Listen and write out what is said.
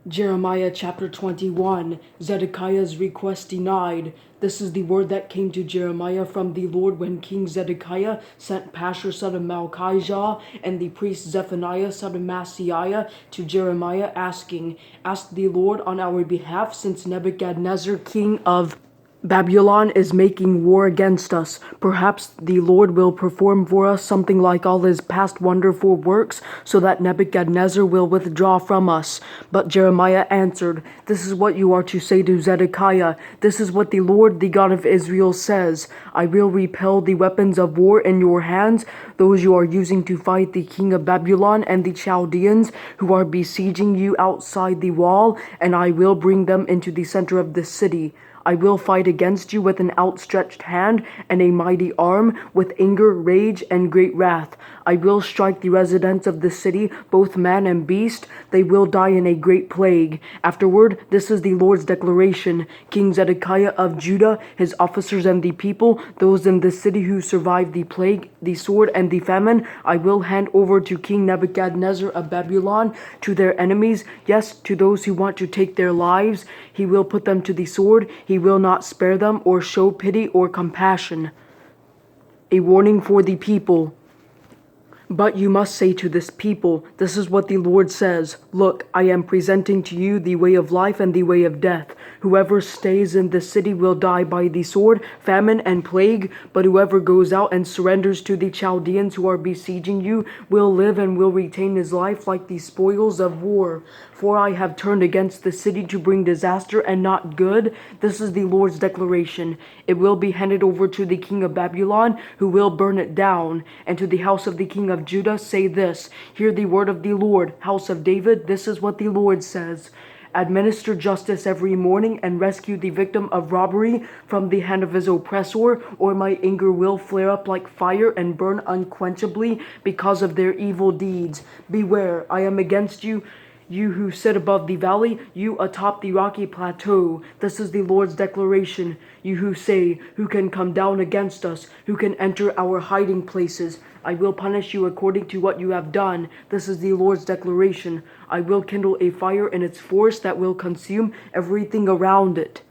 Jeremiah chapter 21, Zedekiah's request denied. This is the word that came to Jeremiah from the Lord when King Zedekiah sent Pashur son of Malchijah and the priest Zephaniah son of Maaseiah to Jeremiah asking, Ask the Lord on our behalf, since Nebuchadnezzar king of Babylon is making war against us. Perhaps the Lord will perform for us something like all his past wonderful works, so that Nebuchadnezzar will withdraw from us. But Jeremiah answered, This is what you are to say to Zedekiah. This is what the Lord, the God of Israel, says. I will repel the weapons of war in your hands, those you are using to fight the king of Babylon and the Chaldeans who are besieging you outside the wall, and I will bring them into the center of the city. I will fight against you with an outstretched hand and a mighty arm, with anger, rage, and great wrath. I will strike the residents of the city, both man and beast. They will die in a great plague. Afterward, this is the Lord's declaration. King Zedekiah of Judah, his officers and the people, those in the city who survived the plague, the sword, and the famine, I will hand over to King Nebuchadnezzar of Babylon, to their enemies, yes, to those who want to take their lives. He will put them to the sword. He will not spare them or show pity or compassion. A warning for the people. But you must say to this people, This is what the Lord says. Look, I am presenting to you the way of life and the way of death. Whoever stays in the city will die by the sword, famine, and plague, but whoever goes out and surrenders to the Chaldeans who are besieging you will live and will retain his life like the spoils of war. For I have turned against the city to bring disaster and not good. This is the Lord's declaration. It will be handed over to the king of Babylon, who will burn it down. And to the house of the king of Judah say this, Hear the word of the Lord, house of David, this is what the Lord says. Administer justice every morning and rescue the victim of robbery from the hand of his oppressor, or my anger will flare up like fire and burn unquenchably because of their evil deeds. Beware, I am against you. You who sit above the valley, you atop the rocky plateau. This is the Lord's declaration. You who say, Who can come down against us? Who can enter our hiding places? I will punish you according to what you have done. This is the Lord's declaration. I will kindle a fire in its forest that will consume everything around it.